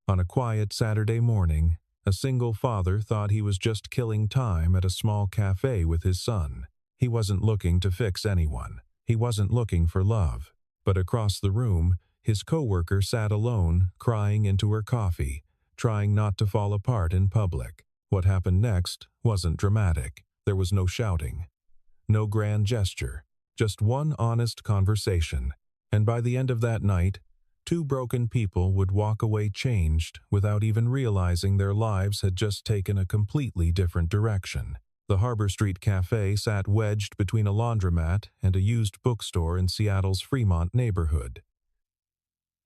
On a quiet Saturday morning, a single father thought he was just killing time at a small cafe with his son. He wasn't looking to fix anyone. He wasn't looking for love. But across the room, his coworker sat alone, crying into her coffee, trying not to fall apart in public. What happened next wasn't dramatic. There was no shouting, no grand gesture, just one honest conversation. And by the end of that night, two broken people would walk away changed without even realizing their lives had just taken a completely different direction. The Harbor Street Café sat wedged between a laundromat and a used bookstore in Seattle's Fremont neighborhood.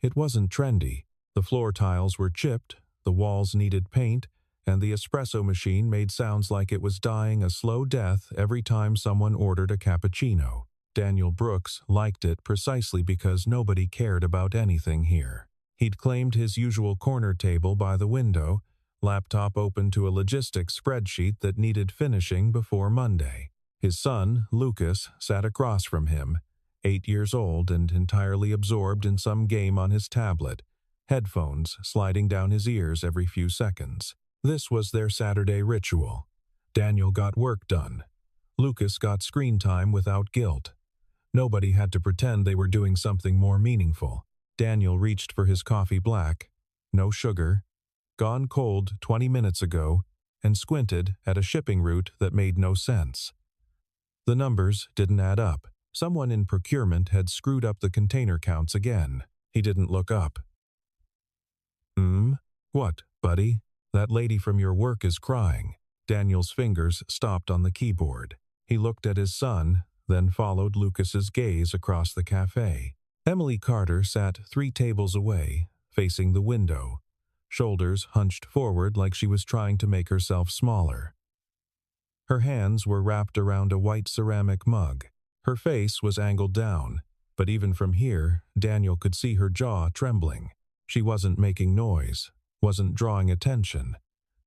It wasn't trendy. The floor tiles were chipped, the walls needed paint, and the espresso machine made sounds like it was dying a slow death every time someone ordered a cappuccino. Daniel Brooks liked it precisely because nobody cared about anything here. He'd claimed his usual corner table by the window, laptop open to a logistics spreadsheet that needed finishing before Monday. His son, Lucas, sat across from him, 8 years old and entirely absorbed in some game on his tablet, headphones sliding down his ears every few seconds. This was their Saturday ritual. Daniel got work done. Lucas got screen time without guilt. Nobody had to pretend they were doing something more meaningful. Daniel reached for his coffee black, no sugar, gone cold 20 minutes ago, and squinted at a shipping route that made no sense. The numbers didn't add up. Someone in procurement had screwed up the container counts again. He didn't look up. What, buddy? That lady from your work is crying. Daniel's fingers stopped on the keyboard. He looked at his son, then followed Lucas's gaze across the cafe. Emily Carter sat 3 tables away, facing the window, shoulders hunched forward like she was trying to make herself smaller. Her hands were wrapped around a white ceramic mug. Her face was angled down, but even from here, Daniel could see her jaw trembling. She wasn't making noise, wasn't drawing attention,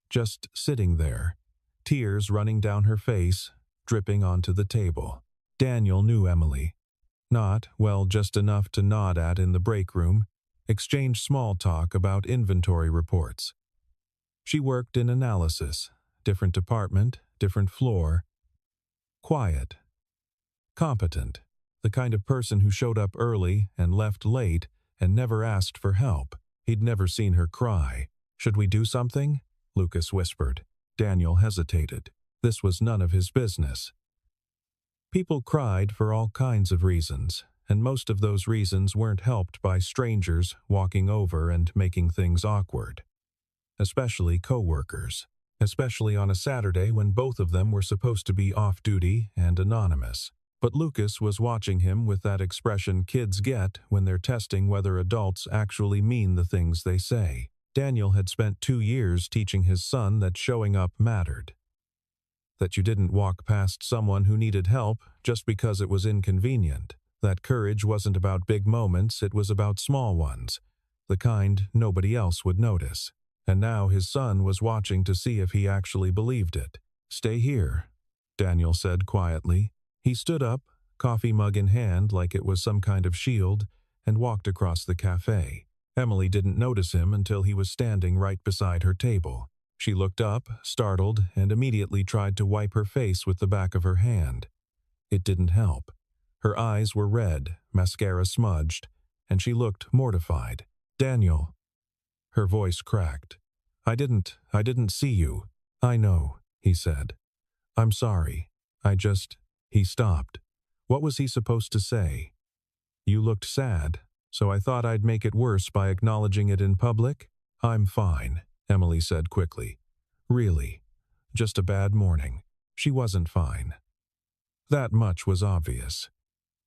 just sitting there, tears running down her face, dripping onto the table. Daniel knew Emily. Not, well, just enough to nod at in the break room, exchange small talk about inventory reports. She worked in analysis, different department, different floor. Quiet. Competent. The kind of person who showed up early and left late and never asked for help. He'd never seen her cry. "Should we do something?" Lucas whispered. Daniel hesitated. This was none of his business. People cried for all kinds of reasons, and most of those reasons weren't helped by strangers walking over and making things awkward. Especially coworkers. Especially on a Saturday when both of them were supposed to be off-duty and anonymous. But Lucas was watching him with that expression kids get when they're testing whether adults actually mean the things they say. Daniel had spent 2 years teaching his son that showing up mattered. That you didn't walk past someone who needed help just because it was inconvenient. That courage wasn't about big moments, it was about small ones, the kind nobody else would notice. And now his son was watching to see if he actually believed it. "Stay here," Daniel said quietly. He stood up, coffee mug in hand like it was some kind of shield, and walked across the cafe. Emily didn't notice him until he was standing right beside her table. She looked up, startled, and immediately tried to wipe her face with the back of her hand. It didn't help. Her eyes were red, mascara smudged, and she looked mortified. "Daniel." Her voice cracked. I didn't see you." "I know," he said. "I'm sorry. He stopped. What was he supposed to say? "You looked sad, so I thought I'd make it worse by acknowledging it in public." "I'm fine," Emily said quickly. "Really. Just a bad morning." She wasn't fine. That much was obvious.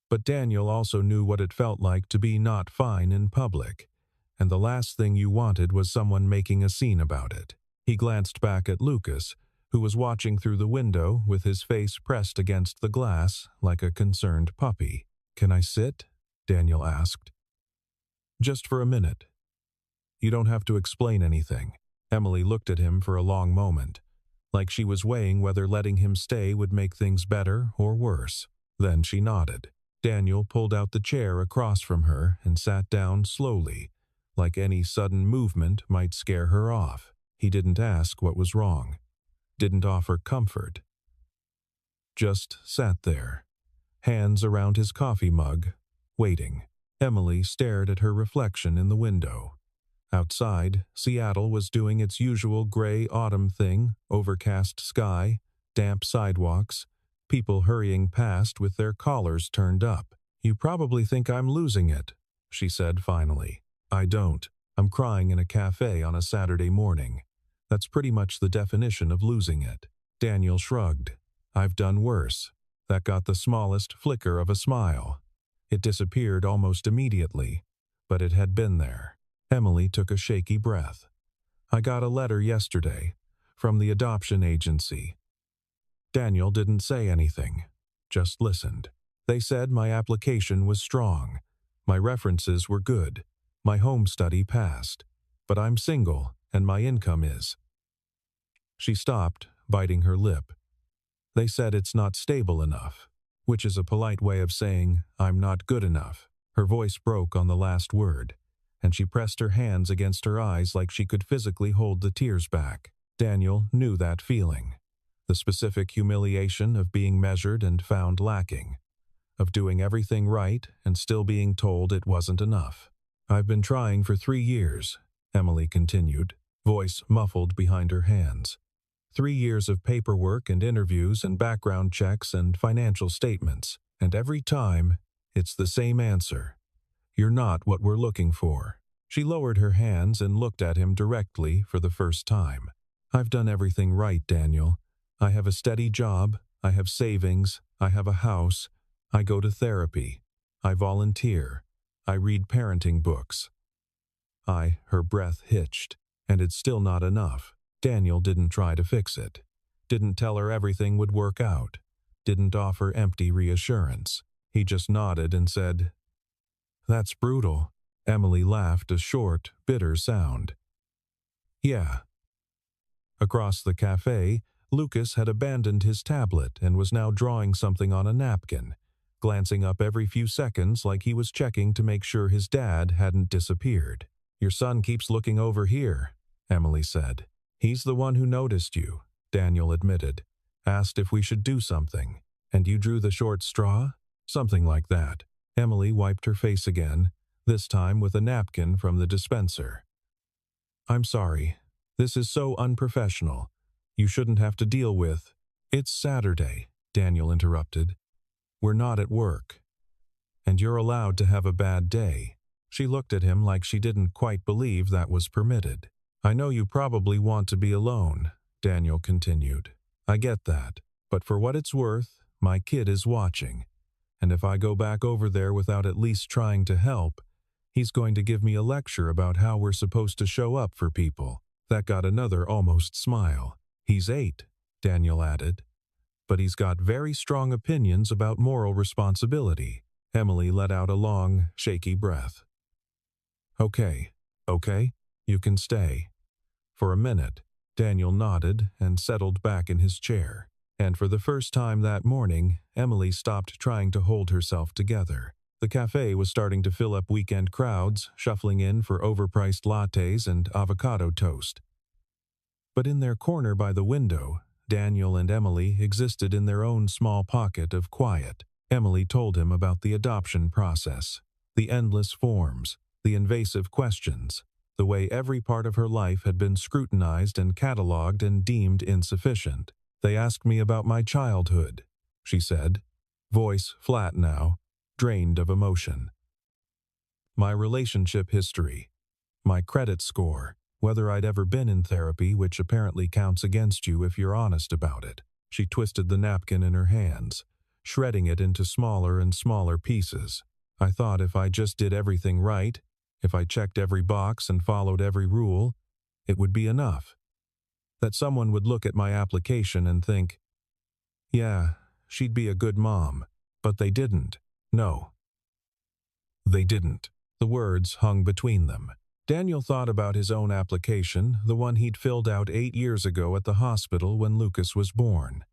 But Daniel also knew what it felt like to be not fine in public, and the last thing you wanted was someone making a scene about it. He glanced back at Lucas, who was watching through the window with his face pressed against the glass like a concerned puppy. "Can I sit?" Daniel asked. "Just for a minute." "You don't have to explain anything." Emily looked at him for a long moment, like she was weighing whether letting him stay would make things better or worse. Then she nodded. Daniel pulled out the chair across from her and sat down slowly, like any sudden movement might scare her off. He didn't ask what was wrong, didn't offer comfort. Just sat there, hands around his coffee mug, waiting. Emily stared at her reflection in the window. Outside, Seattle was doing its usual gray autumn thing, overcast sky, damp sidewalks, people hurrying past with their collars turned up. "You probably think I'm losing it," she said finally. "I don't. I'm crying in a cafe on a Saturday morning. That's pretty much the definition of losing it." Daniel shrugged. "I've done worse." That got the smallest flicker of a smile. It disappeared almost immediately, but it had been there. Emily took a shaky breath. "I got a letter yesterday from the adoption agency." Daniel didn't say anything, just listened. "They said my application was strong. My references were good. My home study passed. But I'm single, and my income is." She stopped, biting her lip. "They said it's not stable enough," which is a polite way of saying, "I'm not good enough." Her voice broke on the last word, and she pressed her hands against her eyes like she could physically hold the tears back. Daniel knew that feeling. The specific humiliation of being measured and found lacking, of doing everything right and still being told it wasn't enough. "I've been trying for 3 years, Emily continued, voice muffled behind her hands. 3 years of paperwork and interviews and background checks and financial statements, and every time, it's the same answer. You're not what we're looking for." She lowered her hands and looked at him directly for the first time. "I've done everything right, Daniel. I have a steady job, I have savings, I have a house, I go to therapy, I volunteer, I read parenting books." Her breath hitched, and it's still not enough. Daniel didn't try to fix it, didn't tell her everything would work out, didn't offer empty reassurance. He just nodded and said, "That's brutal." Emily laughed a short, bitter sound. "Yeah." Across the cafe, Lucas had abandoned his tablet and was now drawing something on a napkin, glancing up every few seconds like he was checking to make sure his dad hadn't disappeared. "Your son keeps looking over here," Emily said. "He's the one who noticed you," Daniel admitted. "Asked if we should do something. And you drew the short straw?" "Something like that." Emily wiped her face again, this time with a napkin from the dispenser. "I'm sorry. This is so unprofessional. You shouldn't have to deal with—" "It's Saturday," Daniel interrupted. "We're not at work. And you're allowed to have a bad day." She looked at him like she didn't quite believe that was permitted. "I know you probably want to be alone," Daniel continued. "I get that. But for what it's worth, my kid is watching. And if I go back over there without at least trying to help, he's going to give me a lecture about how we're supposed to show up for people." That got another almost smile. "He's 8, Daniel added. "But he's got very strong opinions about moral responsibility." Emily let out a long, shaky breath. Okay, you can stay." For a minute, Daniel nodded and settled back in his chair. And for the first time that morning, Emily stopped trying to hold herself together. The cafe was starting to fill up weekend crowds, shuffling in for overpriced lattes and avocado toast. But in their corner by the window, Daniel and Emily existed in their own small pocket of quiet. Emily told him about the adoption process, the endless forms, the invasive questions, the way every part of her life had been scrutinized and cataloged and deemed insufficient. "They asked me about my childhood," she said, voice flat now, drained of emotion. "My relationship history, my credit score, whether I'd ever been in therapy, which apparently counts against you if you're honest about it." She twisted the napkin in her hands, shredding it into smaller and smaller pieces. "I thought if I just did everything right, if I checked every box and followed every rule, it would be enough. That someone would look at my application and think, yeah, she'd be a good mom. But they didn't. No. They didn't." The words hung between them. Daniel thought about his own application, the one he'd filled out 8 years ago at the hospital when Lucas was born.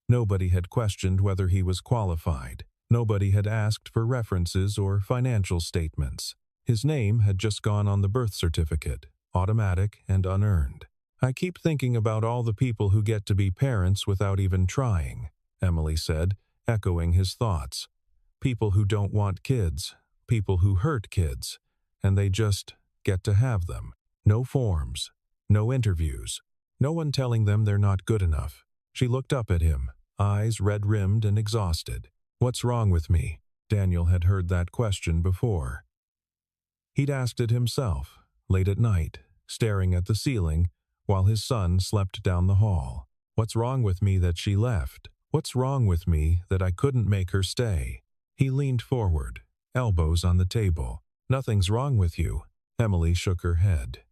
Nobody had questioned whether he was qualified. Nobody had asked for references or financial statements. His name had just gone on the birth certificate, automatic and unearned. I keep thinking about all the people who get to be parents without even trying, Emily said, echoing his thoughts. People who don't want kids, people who hurt kids, and they just get to have them. No forms, no interviews, no one telling them they're not good enough. She looked up at him, eyes red-rimmed and exhausted. "What's wrong with me?" Daniel had heard that question before. He'd asked it himself, late at night, staring at the ceiling, while his son slept down the hall. What's wrong with me that she left? What's wrong with me that I couldn't make her stay? He leaned forward, elbows on the table. Nothing's wrong with you. Emily shook her head.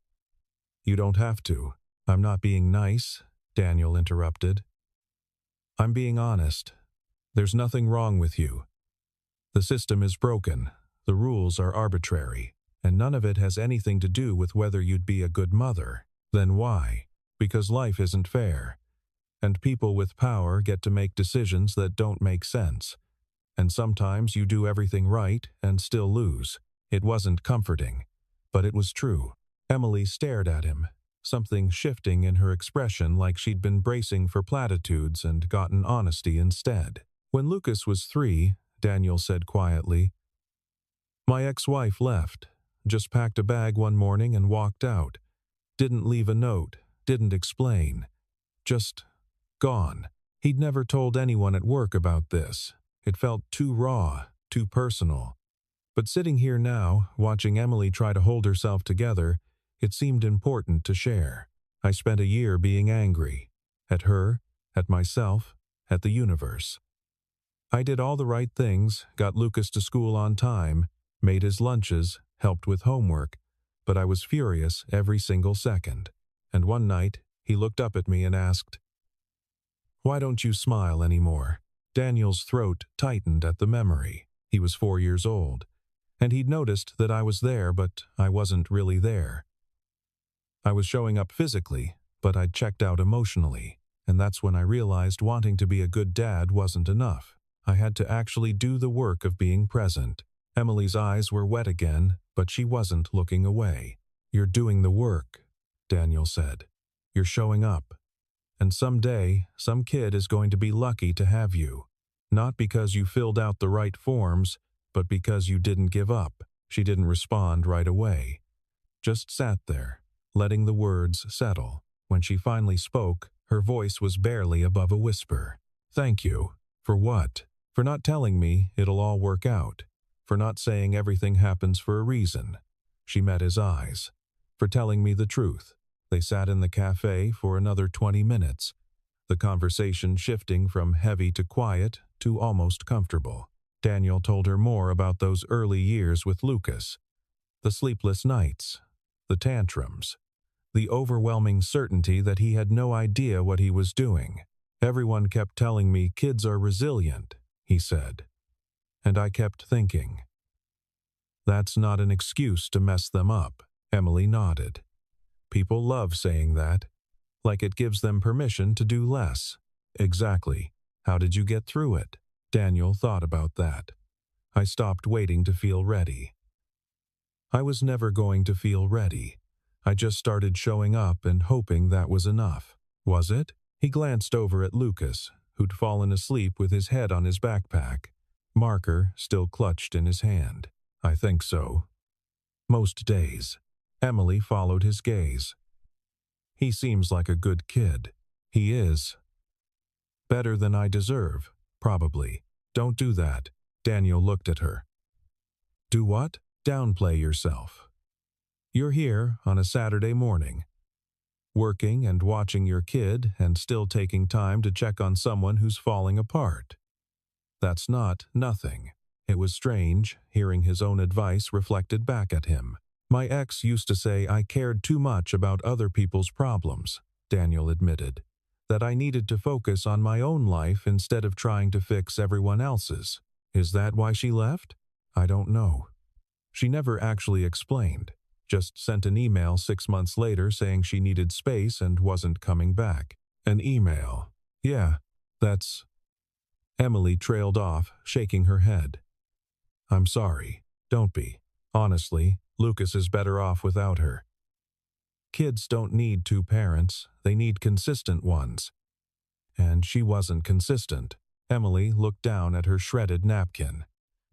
You don't have to. I'm not being nice, Daniel interrupted. I'm being honest. There's nothing wrong with you. The system is broken. The rules are arbitrary. And none of it has anything to do with whether you'd be a good mother. Then why? Because life isn't fair. And people with power get to make decisions that don't make sense. And sometimes you do everything right and still lose. It wasn't comforting, but it was true. Emily stared at him, something shifting in her expression like she'd been bracing for platitudes and gotten honesty instead. When Lucas was 3, Daniel said quietly, "My ex-wife left, just packed a bag one morning and walked out. Didn't leave a note, didn't explain. Just gone." He'd never told anyone at work about this. It felt too raw, too personal. But sitting here now, watching Emily try to hold herself together, it seemed important to share. I spent a year being angry. At her, at myself, at the universe. I did all the right things, got Lucas to school on time, made his lunches, helped with homework, but I was furious every single second. And one night, he looked up at me and asked, "Why don't you smile anymore?" Daniel's throat tightened at the memory. He was 4 years old, and he'd noticed that I was there, but I wasn't really there. I was showing up physically, but I'd checked out emotionally, and that's when I realized wanting to be a good dad wasn't enough. I had to actually do the work of being present. Emily's eyes were wet again, but she wasn't looking away. "You're doing the work," Daniel said. "You're showing up. And someday, some kid is going to be lucky to have you. Not because you filled out the right forms, but because you didn't give up." She didn't respond right away. Just sat there, letting the words settle. When she finally spoke, her voice was barely above a whisper. "Thank you. For what? For not telling me it'll all work out. For not saying everything happens for a reason." She met his eyes. "For telling me the truth." They sat in the cafe for another 20 minutes, the conversation shifting from heavy to quiet to almost comfortable. Daniel told her more about those early years with Lucas. The sleepless nights, the tantrums, the overwhelming certainty that he had no idea what he was doing. "Everyone kept telling me kids are resilient," he said. And I kept thinking, "That's not an excuse to mess them up." Emily nodded. "People love saying that, like it gives them permission to do less." "Exactly. How did you get through it?" Daniel thought about that. "I stopped waiting to feel ready." I was never going to feel ready. I just started showing up and hoping that was enough. Was it? He glanced over at Lucas, who'd fallen asleep with his head on his backpack, marker still clutched in his hand. "I think so. Most days." Emily followed his gaze. "He seems like a good kid." "He is. Better than I deserve, probably." "Don't do that." Daniel looked at her. "Do what?" "Downplay yourself. You're here on a Saturday morning, working and watching your kid and still taking time to check on someone who's falling apart. That's not nothing." It was strange, hearing his own advice reflected back at him. "My ex used to say I cared too much about other people's problems," Daniel admitted. "That I needed to focus on my own life instead of trying to fix everyone else's." Is that why she left? I don't know. She never actually explained, just sent an email 6 months later saying she needed space and wasn't coming back. An email. Yeah, that's... Emily trailed off, shaking her head. "I'm sorry. Don't be. Honestly, Lucas is better off without her. Kids don't need two parents, they need consistent ones. And she wasn't consistent. Emily looked down at her shredded napkin.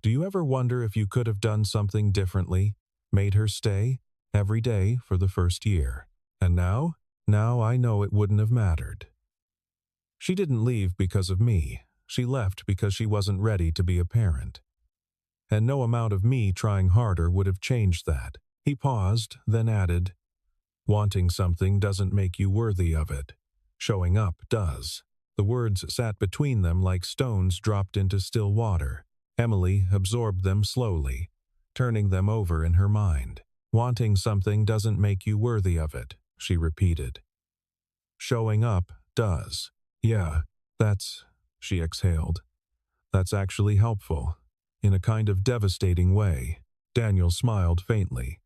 Do you ever wonder if you could have done something differently? Made her stay every day for the first year. And now? Now I know it wouldn't have mattered. She didn't leave because of me. She left because she wasn't ready to be a parent. And no amount of me trying harder would have changed that. He paused, then added, wanting something doesn't make you worthy of it. Showing up does. The words sat between them like stones dropped into still water. Emily absorbed them slowly, turning them over in her mind. Wanting something doesn't make you worthy of it, she repeated. Showing up does. Yeah, she exhaled. That's actually helpful. In a kind of devastating way. Daniel smiled faintly.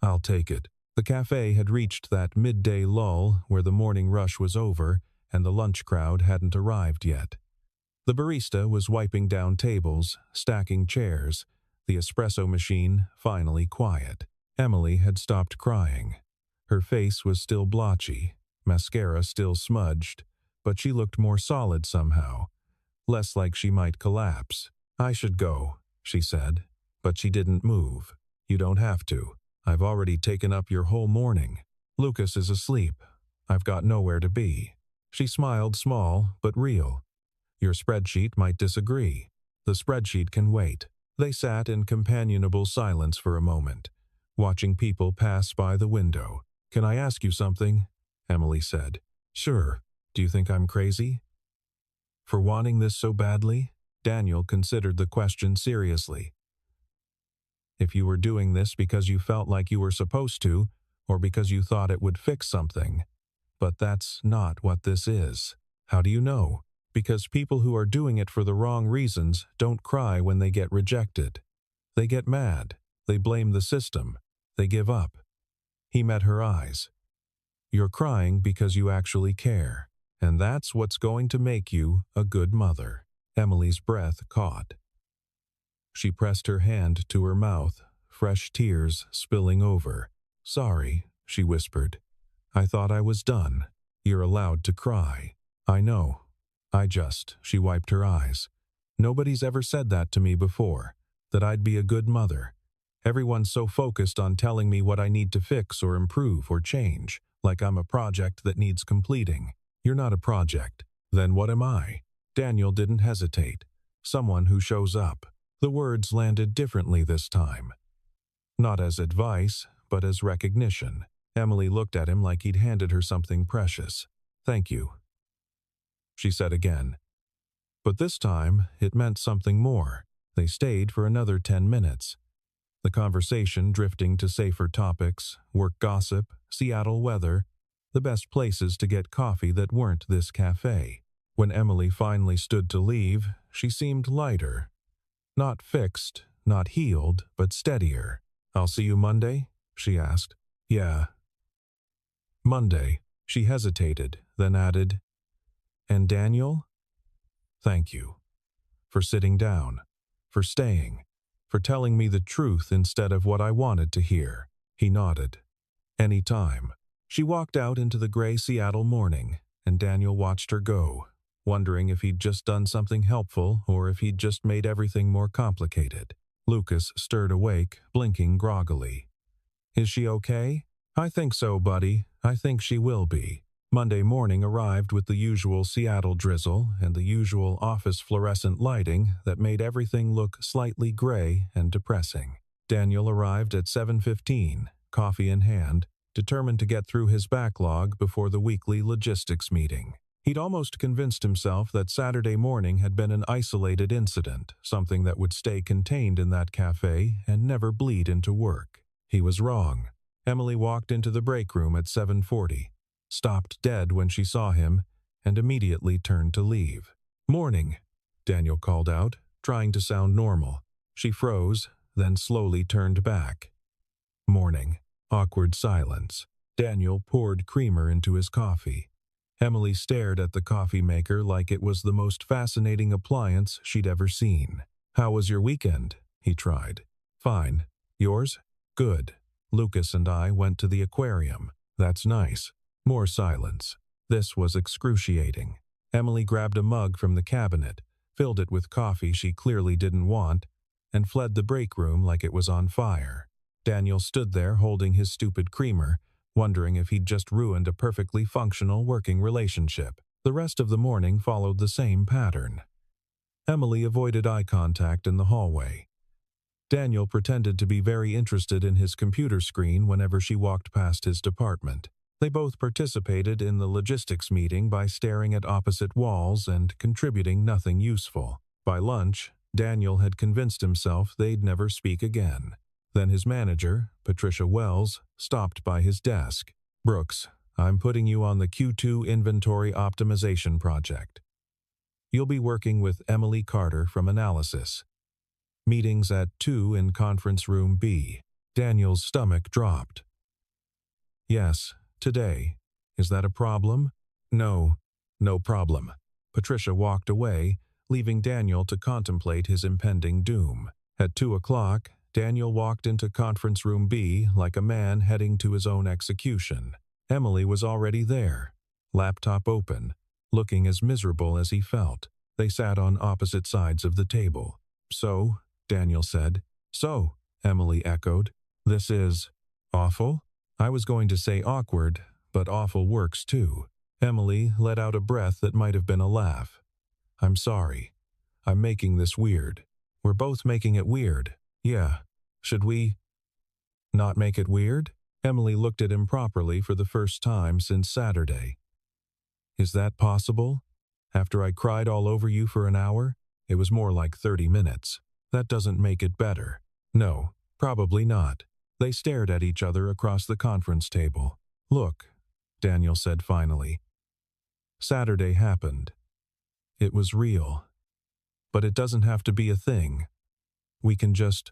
I'll take it. The cafe had reached that midday lull where the morning rush was over and the lunch crowd hadn't arrived yet. The barista was wiping down tables, stacking chairs, the espresso machine finally quiet. Emily had stopped crying. Her face was still blotchy, mascara still smudged, but she looked more solid somehow, less like she might collapse. I should go, she said, but she didn't move. You don't have to. I've already taken up your whole morning. Lucas is asleep. I've got nowhere to be. She smiled small but real. Your spreadsheet might disagree. The spreadsheet can wait. They sat in companionable silence for a moment, watching people pass by the window. Can I ask you something? Emily said. Sure. Do you think I'm crazy? For wanting this so badly? Daniel considered the question seriously. If you were doing this because you felt like you were supposed to, or because you thought it would fix something. But that's not what this is. How do you know? Because people who are doing it for the wrong reasons don't cry when they get rejected. They get mad. They blame the system. They give up. He met her eyes. You're crying because you actually care. And that's what's going to make you a good mother. Emily's breath caught. She pressed her hand to her mouth, fresh tears spilling over. Sorry, she whispered. I thought I was done. You're allowed to cry. I know. She wiped her eyes. Nobody's ever said that to me before, that I'd be a good mother. Everyone's so focused on telling me what I need to fix or improve or change, like I'm a project that needs completing. You're not a project. Then what am I? Daniel didn't hesitate. Someone who shows up. The words landed differently this time. Not as advice, but as recognition. Emily looked at him like he'd handed her something precious. Thank you, she said again. But this time, it meant something more. They stayed for another 10 minutes. The conversation drifting to safer topics, work gossip, Seattle weather, the best places to get coffee that weren't this cafe. When Emily finally stood to leave, she seemed lighter. Not fixed, not healed, but steadier. I'll see you Monday? She asked. Yeah. Monday. She hesitated, then added, and Daniel? Thank you. For sitting down. For staying. For telling me the truth instead of what I wanted to hear. He nodded. Any time. She walked out into the gray Seattle morning, and Daniel watched her go, wondering if he'd just done something helpful or if he'd just made everything more complicated. Lucas stirred awake, blinking groggily. Is she okay? I think so, buddy. I think she will be. Monday morning arrived with the usual Seattle drizzle and the usual office fluorescent lighting that made everything look slightly gray and depressing. Daniel arrived at 7:15, coffee in hand, determined to get through his backlog before the weekly logistics meeting. He'd almost convinced himself that Saturday morning had been an isolated incident, something that would stay contained in that cafe and never bleed into work. He was wrong. Emily walked into the break room at 7:40, stopped dead when she saw him, and immediately turned to leave. Morning, Daniel called out, trying to sound normal. She froze, then slowly turned back. Morning. Awkward silence. Daniel poured creamer into his coffee. Emily stared at the coffee maker like it was the most fascinating appliance she'd ever seen. How was your weekend? He tried. Fine. Yours? Good. Lucas and I went to the aquarium. That's nice. More silence. This was excruciating. Emily grabbed a mug from the cabinet, filled it with coffee she clearly didn't want, and fled the break room like it was on fire. Daniel stood there holding his stupid creamer, wondering if he'd just ruined a perfectly functional working relationship. The rest of the morning followed the same pattern. Emily avoided eye contact in the hallway. Daniel pretended to be very interested in his computer screen whenever she walked past his department. They both participated in the logistics meeting by staring at opposite walls and contributing nothing useful. By lunch, Daniel had convinced himself they'd never speak again. Then his manager, Patricia Wells, stopped by his desk. "Brooks, I'm putting you on the Q2 inventory optimization project. You'll be working with Emily Carter from Analysis. Meetings at 2 in conference room B." Daniel's stomach dropped. "Yes, today. Is that a problem?" "No, no problem." Patricia walked away, leaving Daniel to contemplate his impending doom. At 2 o'clock, Daniel walked into conference room B like a man heading to his own execution. Emily was already there, laptop open, looking as miserable as he felt. They sat on opposite sides of the table. "So," Daniel said. "So," Emily echoed. "This is awful?" "I was going to say awkward, but awful works too." Emily let out a breath that might have been a laugh. "I'm sorry. I'm making this weird." "We're both making it weird." "Yeah. Should we not make it weird?" Emily looked at him properly for the first time since Saturday. "Is that possible? After I cried all over you for an hour? It was more like 30 minutes. That doesn't make it better." "No, probably not." They stared at each other across the conference table. "Look," Daniel said finally. "Saturday happened. It was real. But it doesn't have to be a thing. We can just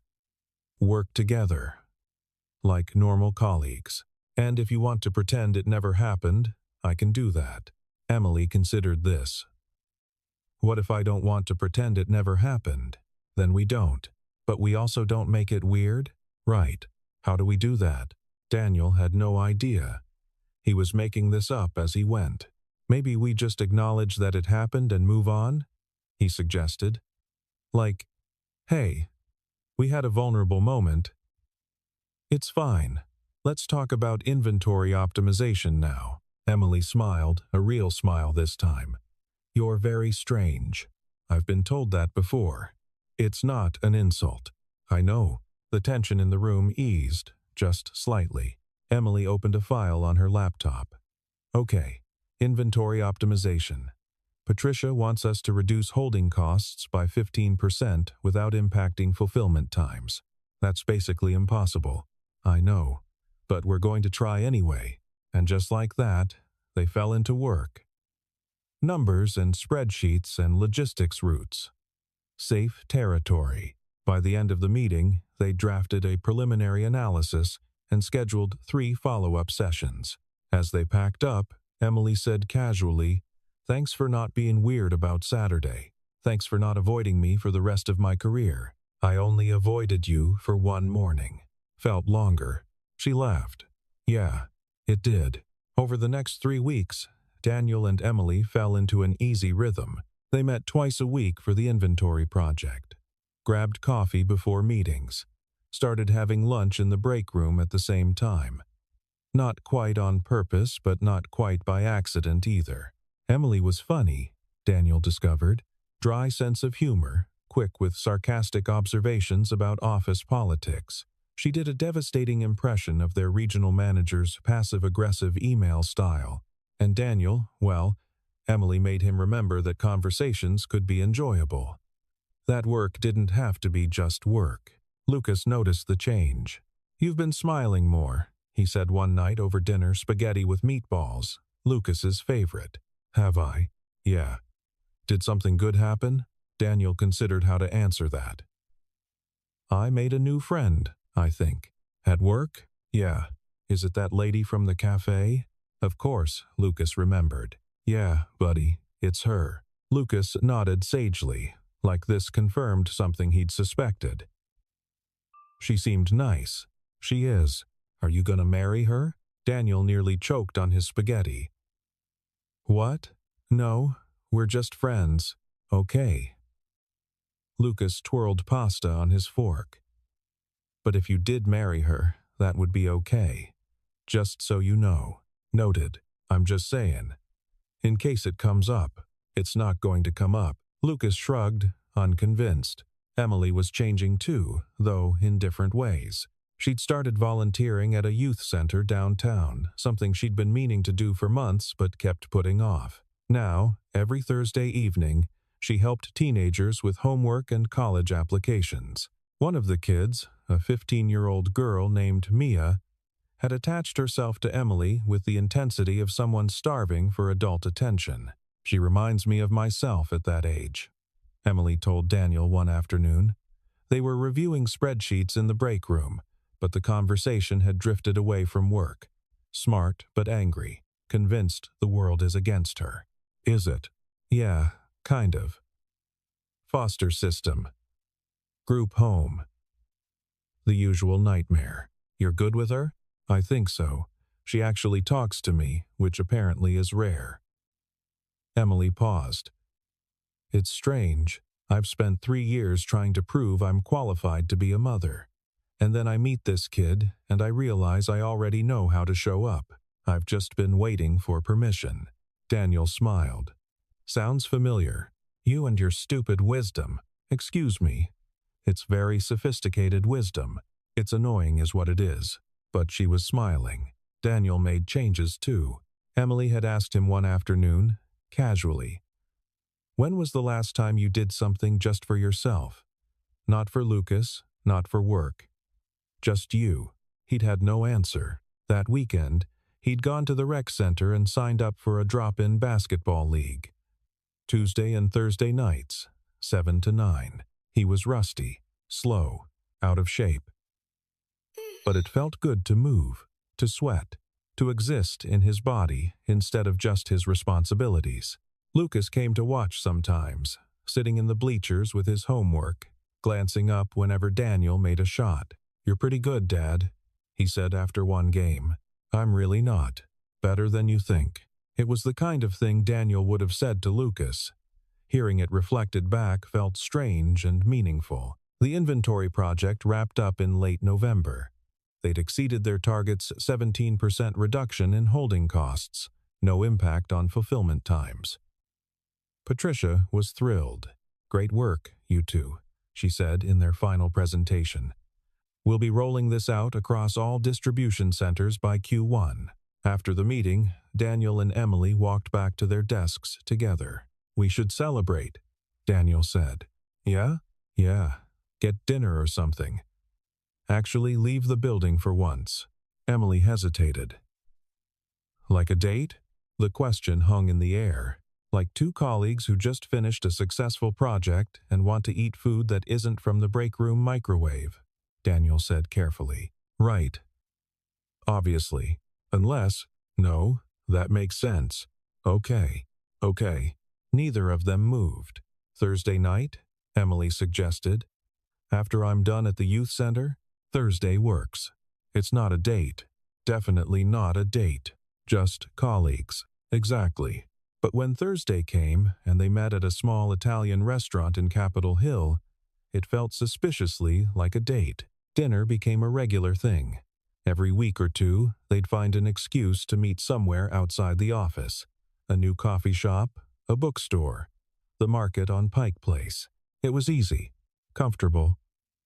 work together, like normal colleagues. And if you want to pretend it never happened, I can do that." Emily considered this. "What if I don't want to pretend it never happened? Then we don't. But we also don't make it weird? Right. How do we do that?" Daniel had no idea. He was making this up as he went. "Maybe we just acknowledge that it happened and move on?" he suggested. "Like, hey, we had a vulnerable moment. It's fine. Let's talk about inventory optimization now." Emily smiled, a real smile this time. "You're very strange. I've been told that before." "It's not an insult." "I know." The tension in the room eased, just slightly. Emily opened a file on her laptop. "Okay, inventory optimization. Patricia wants us to reduce holding costs by 15% without impacting fulfillment times. That's basically impossible. I know. But we're going to try anyway." And just like that, they fell into work. Numbers and spreadsheets and logistics routes. Safe territory. By the end of the meeting, they drafted a preliminary analysis and scheduled 3 follow-up sessions. As they packed up, Emily said casually, "Thanks for not being weird about Saturday. Thanks for not avoiding me for the rest of my career. I only avoided you for one morning. Felt longer." She laughed. "Yeah, it did." Over the next 3 weeks, Daniel and Emily fell into an easy rhythm. They met twice a week for the inventory project, grabbed coffee before meetings, started having lunch in the break room at the same time. Not quite on purpose, but not quite by accident either. Emily was funny, Daniel discovered. Dry sense of humor, quick with sarcastic observations about office politics. She did a devastating impression of their regional manager's passive-aggressive email style. And Daniel, well, Emily made him remember that conversations could be enjoyable. That work didn't have to be just work. Lucas noticed the change. "You've been smiling more," he said one night over dinner, spaghetti with meatballs, Lucas's favorite. "Have I?" "Yeah." "Did something good happen?" Daniel considered how to answer that. "I made a new friend, I think." "At work?" "Yeah." "Is it that lady from the café?" Of course, Lucas remembered. "Yeah, buddy, it's her." Lucas nodded sagely, like this confirmed something he'd suspected. "She seemed nice. She is. Are you gonna marry her? Daniel nearly choked on his spaghetti. What? No, we're just friends. Okay. Lucas twirled pasta on his fork. But if you did marry her, that would be okay. Just so you know. Noted. I'm just saying. In case it comes up. It's not going to come up. Lucas shrugged, unconvinced. Emily was changing too, though in different ways. She'd started volunteering at a youth center downtown, something she'd been meaning to do for months but kept putting off. Now, every Thursday evening, she helped teenagers with homework and college applications. One of the kids, a 15-year-old girl named Mia, had attached herself to Emily with the intensity of someone starving for adult attention. She reminds me of myself at that age, Emily told Daniel one afternoon. They were reviewing spreadsheets in the break room, but the conversation had drifted away from work. Smart but angry, convinced the world is against her. Is it? Yeah, kind of. Foster system. Group home. The usual nightmare. You're good with her? I think so. She actually talks to me, which apparently is rare. Emily paused. It's strange. I've spent 3 years trying to prove I'm qualified to be a mother. And then I meet this kid, and I realize I already know how to show up. I've just been waiting for permission. Daniel smiled. Sounds familiar. You and your stupid wisdom. Excuse me. It's very sophisticated wisdom. It's annoying is what it is. But she was smiling. Daniel made changes too. Emily had asked him one afternoon, casually, when was the last time you did something just for yourself? Not for Lucas, not for work. Just you. He'd had no answer. That weekend, he'd gone to the rec center and signed up for a drop-in basketball league. Tuesday and Thursday nights, 7 to 9. He was rusty, slow, out of shape. But it felt good to move, to sweat, to exist in his body instead of just his responsibilities. Lucas came to watch sometimes, sitting in the bleachers with his homework, glancing up whenever Daniel made a shot. You're pretty good, Dad, he said after one game. I'm really not. Better than you think. It was the kind of thing Daniel would have said to Lucas. Hearing it reflected back felt strange and meaningful. The inventory project wrapped up in late November. They'd exceeded their target's 17% reduction in holding costs, no impact on fulfillment times. Patricia was thrilled. Great work, you two, she said in their final presentation. We'll be rolling this out across all distribution centers by Q1. After the meeting, Daniel and Emily walked back to their desks together. We should celebrate, Daniel said. Yeah? Yeah. Get dinner or something. Actually, leave the building for once. Emily hesitated. Like a date? The question hung in the air. Like two colleagues who just finished a successful project and want to eat food that isn't from the break room microwave, Daniel said carefully. Right. Obviously. Unless, no, that makes sense. Okay. Neither of them moved. Thursday night? Emily suggested. After I'm done at the youth center? Thursday works. It's not a date. Definitely not a date. Just colleagues. Exactly. But when Thursday came and they met at a small Italian restaurant in Capitol Hill, it felt suspiciously like a date. Dinner became a regular thing. Every week or two, they'd find an excuse to meet somewhere outside the office. A new coffee shop, a bookstore, the market on Pike Place. It was easy, comfortable,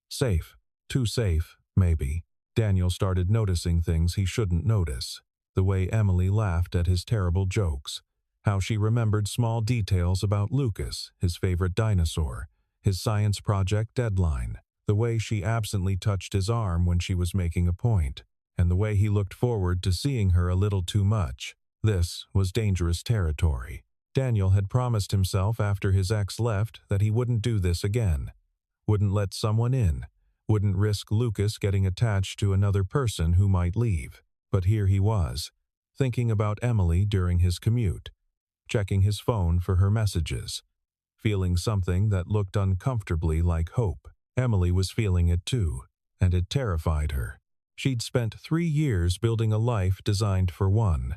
safe. Too safe, maybe. Daniel started noticing things he shouldn't notice. The way Emily laughed at his terrible jokes. How she remembered small details about Lucas, his favorite dinosaur, his science project deadline. The way she absently touched his arm when she was making a point. And the way he looked forward to seeing her a little too much. This was dangerous territory. Daniel had promised himself after his ex left that he wouldn't do this again. Wouldn't let someone in. Wouldn't risk Lucas getting attached to another person who might leave. But here he was, thinking about Emily during his commute, checking his phone for her messages, feeling something that looked uncomfortably like hope. Emily was feeling it too, and it terrified her. She'd spent 3 years building a life designed for one.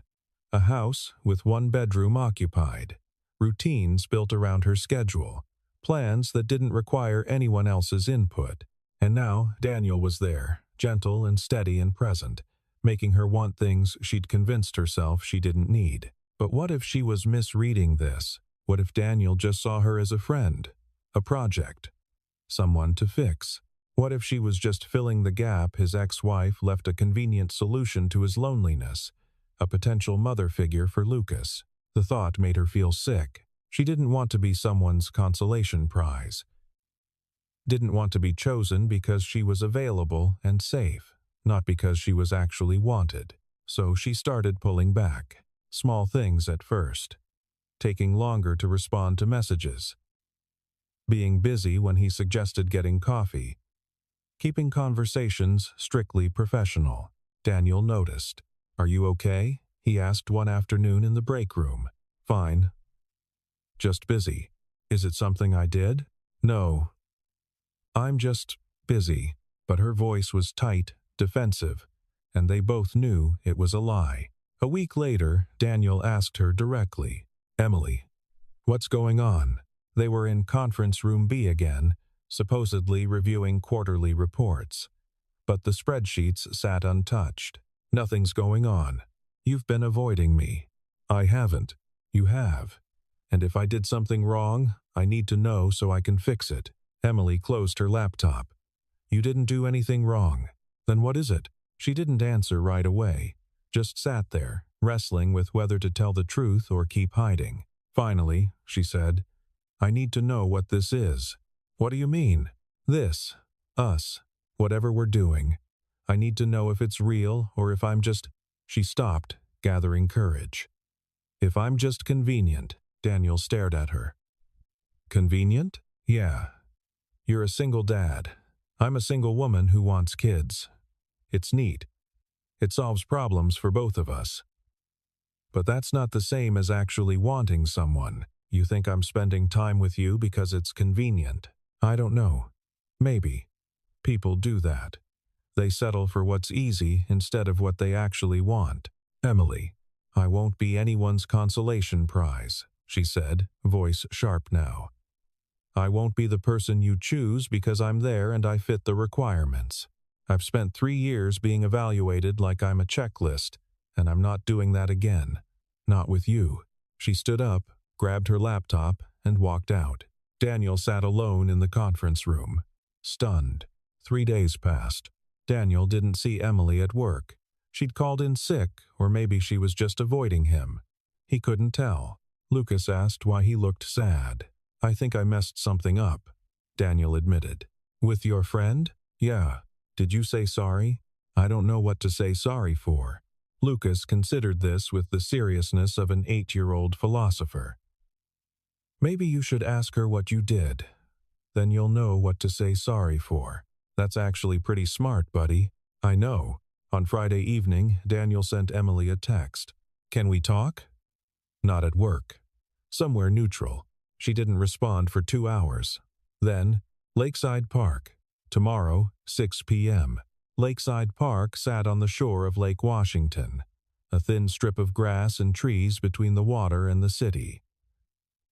A house with one bedroom occupied. Routines built around her schedule. Plans that didn't require anyone else's input. And now Daniel was there, gentle and steady and present, making her want things she'd convinced herself she didn't need. But what if she was misreading this? What if Daniel just saw her as a friend, a project, someone to fix? What if she was just filling the gap his ex-wife left a convenient solution to his loneliness, a potential mother figure for Lucas? The thought made her feel sick. She didn't want to be someone's consolation prize. Didn't want to be chosen because she was available and safe, not because she was actually wanted. So she started pulling back. Small things at first. Taking longer to respond to messages. Being busy when he suggested getting coffee. Keeping conversations strictly professional. Daniel noticed. "Are you okay?" he asked one afternoon in the break room. "Fine. Just busy." "Is it something I did?" "No. I'm just busy." But her voice was tight, defensive, and they both knew it was a lie. A week later, Daniel asked her directly, "Emily, what's going on?" They were in conference room B again, supposedly reviewing quarterly reports. But the spreadsheets sat untouched. "Nothing's going on. You've been avoiding me." "I haven't. You have. And if I did something wrong, I need to know so I can fix it." Emily closed her laptop. "You didn't do anything wrong. Then what is it?" She didn't answer right away, just sat there, wrestling with whether to tell the truth or keep hiding. Finally, she said, "I need to know what this is." "What do you mean?" "This. Us. Whatever we're doing. I need to know if it's real or if I'm just—" She stopped, gathering courage. "If I'm just convenient." Daniel stared at her. "Convenient? Yeah. You're a single dad. I'm a single woman who wants kids. It's neat. It solves problems for both of us. But that's not the same as actually wanting someone. You think I'm spending time with you because it's convenient? I don't know. Maybe. People do that. They settle for what's easy instead of what they actually want." "Emily, I won't be anyone's consolation prize," she said, voice sharp now. "I won't be the person you choose because I'm there and I fit the requirements. I've spent 3 years being evaluated like I'm a checklist, and I'm not doing that again. Not with you." She stood up, grabbed her laptop, and walked out. Daniel sat alone in the conference room, stunned. 3 days passed. Daniel didn't see Emily at work. She'd called in sick, or maybe she was just avoiding him. He couldn't tell. Lucas asked why he looked sad. "I think I messed something up," Daniel admitted. "With your friend?" "Yeah. Did you say sorry?" "I don't know what to say sorry for." Lucas considered this with the seriousness of an 8-year-old philosopher. "Maybe you should ask her what you did. Then you'll know what to say sorry for." "That's actually pretty smart, buddy." "I know." On Friday evening, Daniel sent Emily a text. "Can we talk?" "Not at work." Somewhere neutral. She didn't respond for 2 hours. Then, Lakeside Park. Tomorrow, 6 p.m. Lakeside Park sat on the shore of Lake Washington, a thin strip of grass and trees between the water and the city.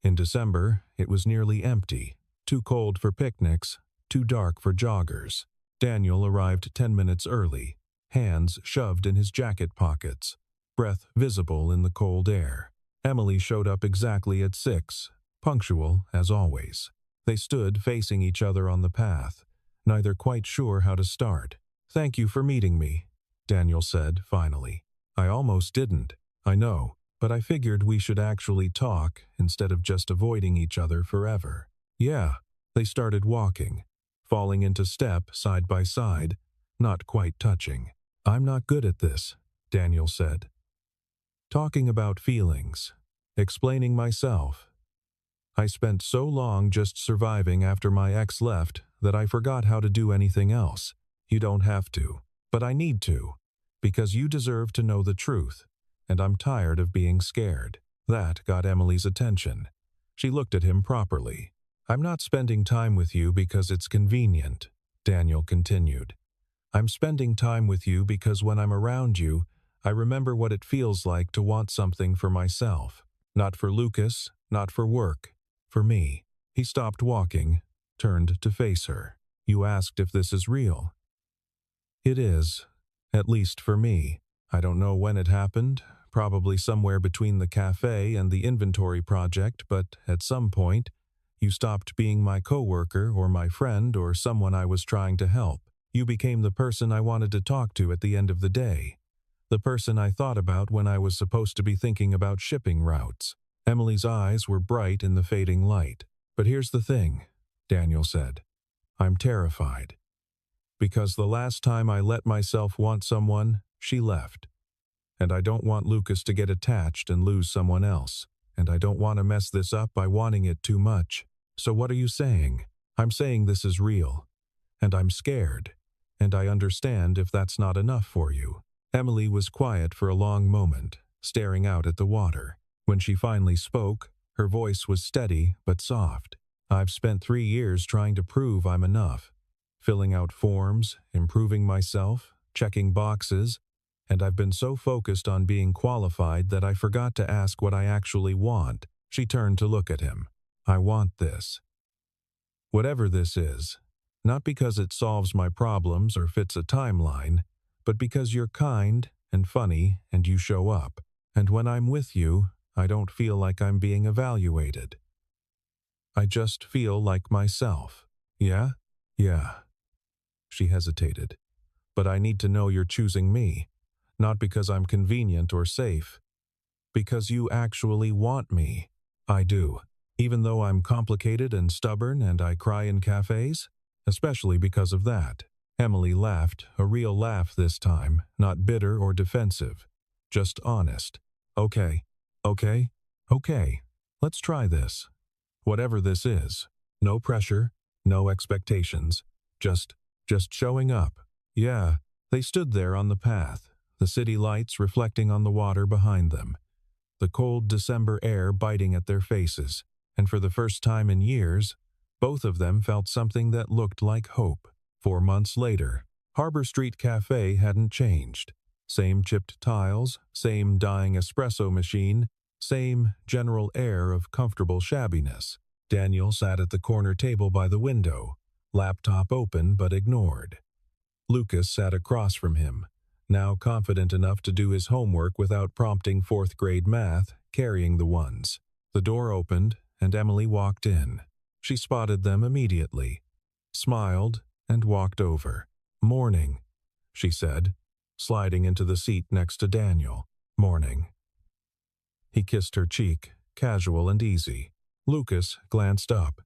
In December, it was nearly empty, too cold for picnics, too dark for joggers. Daniel arrived 10 minutes early, hands shoved in his jacket pockets, breath visible in the cold air. Emily showed up exactly at 6, punctual as always. They stood facing each other on the path, neither quite sure how to start. "Thank you for meeting me," Daniel said finally. "I almost didn't. I know. But I figured we should actually talk instead of just avoiding each other forever." "Yeah." They started walking, falling into step side by side, not quite touching. "I'm not good at this," Daniel said. "Talking about feelings, explaining myself. I spent so long just surviving after my ex left that I forgot how to do anything else. You don't have to, but I need to, because you deserve to know the truth. And I'm tired of being scared." That got Emily's attention. She looked at him properly. "I'm not spending time with you because it's convenient," Daniel continued. I'm spending time with you because when I'm around you, I remember what it feels like to want something for myself. Not for Lucas, not for work, for me. He stopped walking, turned to face her. You asked if this is real. It is, at least for me. I don't know when it happened, probably somewhere between the cafe and the inventory project, but at some point, you stopped being my coworker or my friend or someone I was trying to help. You became the person I wanted to talk to at the end of the day. The person I thought about when I was supposed to be thinking about shipping routes. Emily's eyes were bright in the fading light. But here's the thing, Daniel said. I'm terrified. Because the last time I let myself want someone, she left. And I don't want Lucas to get attached and lose someone else. And I don't want to mess this up by wanting it too much. So what are you saying? I'm saying this is real. And I'm scared. And I understand if that's not enough for you. Emily was quiet for a long moment, staring out at the water. When she finally spoke, her voice was steady but soft. I've spent 3 years trying to prove I'm enough. Filling out forms, improving myself, checking boxes, and I've been so focused on being qualified that I forgot to ask what I actually want. She turned to look at him. I want this. Whatever this is. Not because it solves my problems or fits a timeline, but because you're kind and funny and you show up. And when I'm with you, I don't feel like I'm being evaluated. I just feel like myself. Yeah? Yeah. She hesitated. But I need to know you're choosing me. Not because I'm convenient or safe. Because you actually want me. I do. Even though I'm complicated and stubborn and I cry in cafes. Especially because of that. Emily laughed, a real laugh this time, not bitter or defensive. Just honest. Okay. Let's try this. Whatever this is. No pressure, no expectations. Just showing up. Yeah, they stood there on the path, the city lights reflecting on the water behind them. The cold December air biting at their faces, and for the first time in years, both of them felt something that looked like hope. 4 months later, Harbor Street Café hadn't changed. Same chipped tiles, same dying espresso machine, same general air of comfortable shabbiness. Daniel sat at the corner table by the window, laptop open but ignored. Lucas sat across from him, now confident enough to do his homework without prompting 4th grade math, carrying the ones. The door opened, and Emily walked in. She spotted them immediately, smiled, and walked over. Morning, she said, sliding into the seat next to Daniel. Morning. He kissed her cheek, casual and easy. Lucas glanced up.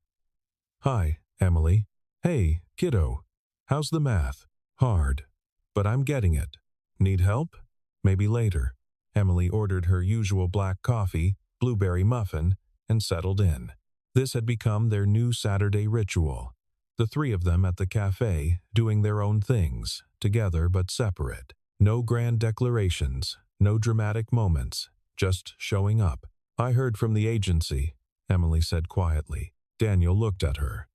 Hi, Emily. Hey, kiddo. How's the math? Hard. But I'm getting it. Need help? Maybe later. Emily ordered her usual black coffee, blueberry muffin, and settled in. This had become their new Saturday ritual. The 3 of them at the cafe, doing their own things, together but separate. No grand declarations, no dramatic moments, just showing up. I heard from the agency, Emily said quietly. Daniel looked at her.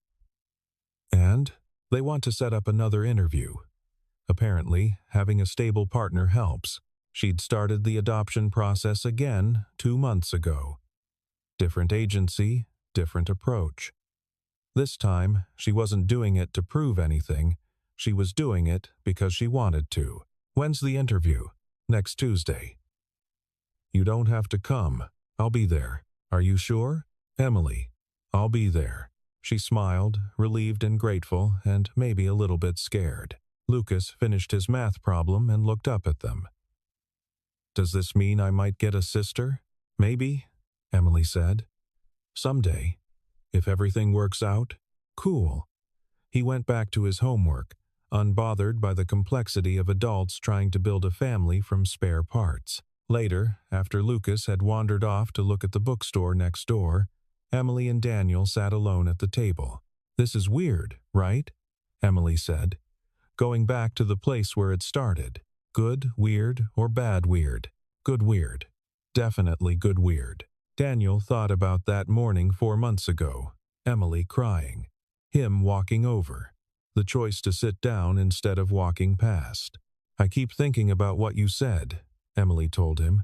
And? They want to set up another interview. Apparently, having a stable partner helps. She'd started the adoption process again 2 months ago. Different agency, different approach. This time, she wasn't doing it to prove anything. She was doing it because she wanted to. When's the interview? Next Tuesday. You don't have to come. I'll be there. Are you sure? Emily. I'll be there. She smiled, relieved and grateful, and maybe a little bit scared. Lucas finished his math problem and looked up at them. Does this mean I might get a sister? Maybe, Emily said. Someday. If everything works out, cool. He went back to his homework, unbothered by the complexity of adults trying to build a family from spare parts. Later, after Lucas had wandered off to look at the bookstore next door, Emily and Daniel sat alone at the table. This is weird, right? Emily said, going back to the place where it started. Good weird or bad weird? Good weird. Definitely good weird. Daniel thought about that morning 4 months ago. Emily crying. Him walking over. the choice to sit down instead of walking past. "I keep thinking about what you said," Emily told him.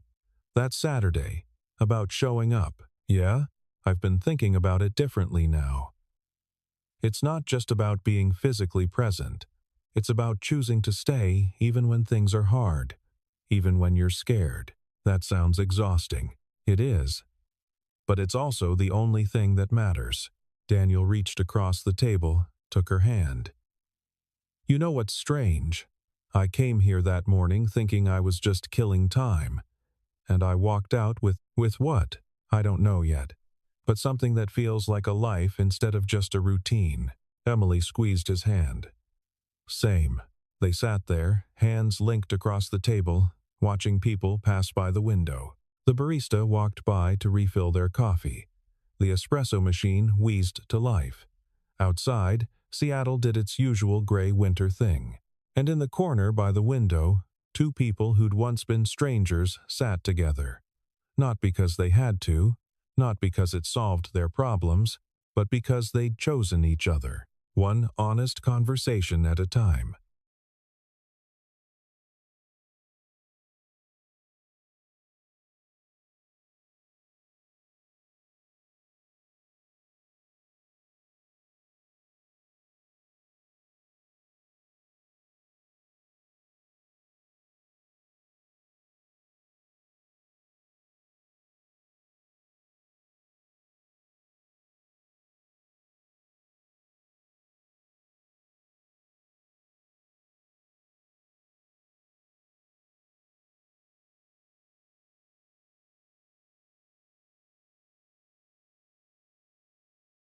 "That Saturday, about showing up. Yeah? I've been thinking about it differently now. It's not just about being physically present. It's about choosing to stay even when things are hard, even when you're scared." "That sounds exhausting." "It is. But it's also the only thing that matters." Daniel reached across the table, took her hand. "You know what's strange? I came here that morning thinking I was just killing time. And I walked out with what? I don't know yet. But something that feels like a life instead of just a routine." Emily squeezed his hand. "Same." They sat there, hands linked across the table, watching people pass by the window. The barista walked by to refill their coffee. The espresso machine wheezed to life. Outside, Seattle did its usual gray winter thing. And in the corner by the window, two people who'd once been strangers sat together. Not because they had to, not because it solved their problems, but because they'd chosen each other, one honest conversation at a time.